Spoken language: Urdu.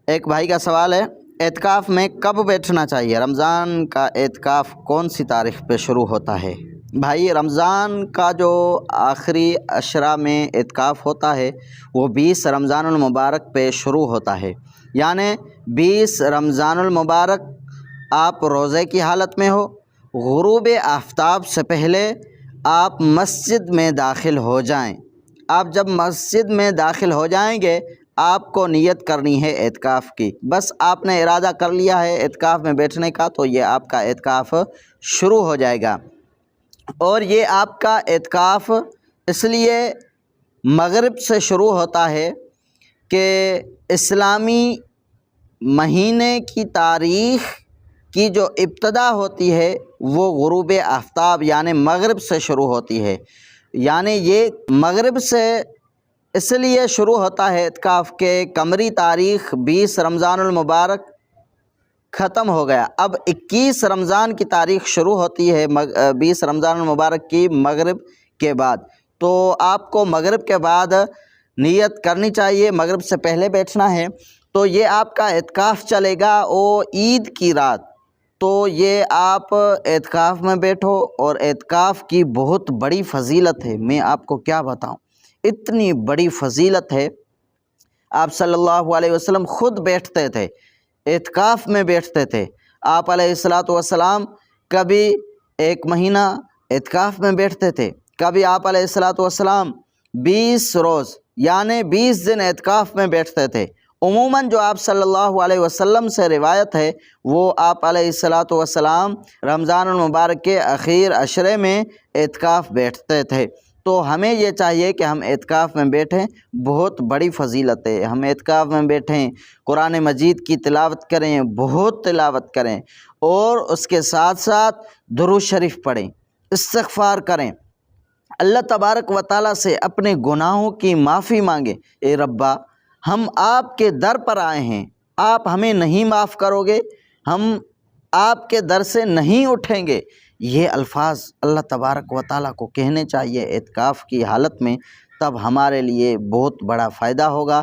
ایک بھائی کا سوال ہے، اعتکاف میں کب بیٹھنا چاہیے؟ رمضان کا اعتکاف کون سی تاریخ پہ شروع ہوتا ہے؟ بھائی، رمضان کا جو آخری عشرہ میں اعتکاف ہوتا ہے وہ 20 رمضان المبارک پہ شروع ہوتا ہے، یعنی 20 رمضان المبارک آپ روزے کی حالت میں ہو، غروب آفتاب سے پہلے آپ مسجد میں داخل ہو جائیں۔ آپ جب مسجد میں داخل ہو جائیں گے آپ کو نیت کرنی ہے اعتکاف کی، بس آپ نے ارادہ کر لیا ہے اعتکاف میں بیٹھنے کا تو یہ آپ کا اعتکاف شروع ہو جائے گا۔ اور یہ آپ کا اعتکاف اس لیے مغرب سے شروع ہوتا ہے کہ اسلامی مہینے کی تاریخ کی جو ابتدا ہوتی ہے وہ غروب آفتاب یعنی مغرب سے شروع ہوتی ہے، یعنی یہ مغرب سے اس لیے شروع ہوتا ہے اعتکاف کے قمری تاریخ 20 رمضان المبارک ختم ہو گیا، اب 21 رمضان کی تاریخ شروع ہوتی ہے 20 رمضان المبارک کی مغرب کے بعد۔ تو آپ کو مغرب کے بعد نیت کرنی چاہیے، مغرب سے پہلے بیٹھنا ہے، تو یہ آپ کا اعتکاف چلے گا اور عید کی رات۔ تو یہ آپ اعتکاف میں بیٹھو، اور اعتکاف کی بہت بڑی فضیلت ہے، میں آپ کو کیا بتاؤں، اتنی بڑی فضیلت ہے۔ آپ صلی اللہ علیہ وسلم خود بیٹھتے تھے، اعتکاف میں بیٹھتے تھے۔ آپ علیہ السلام کبھی 1 مہینہ اعتکاف میں بیٹھتے تھے، کبھی آپ علیہ السلام 20 روز یعنی 20 دن اعتکاف میں بیٹھتے تھے۔ عموماً جو آپ صلی اللہ علیہ وسلم سے روایت ہے وہ آپ علیہ السلام رمضان المبارک کے اخیر عشرے میں اعتکاف بیٹھتے تھے۔ تو ہمیں یہ چاہیے کہ ہم اعتکاف میں بیٹھیں، بہت بڑی فضیلت ہے، ہم اعتکاف میں بیٹھیں، قرآن مجید کی تلاوت کریں، بہت تلاوت کریں، اور اس کے ساتھ ساتھ درود شریف پڑھیں، استغفار کریں، اللہ تبارک و تعالیٰ سے اپنے گناہوں کی معافی مانگیں۔ اے ربا، ہم آپ کے در پر آئے ہیں، آپ ہمیں نہیں معاف کرو گے، ہم آپ کے در سے نہیں اٹھیں گے۔ یہ الفاظ اللہ تبارک و تعالیٰ کو کہنے چاہیے اعتکاف کی حالت میں، تب ہمارے لیے بہت بڑا فائدہ ہوگا۔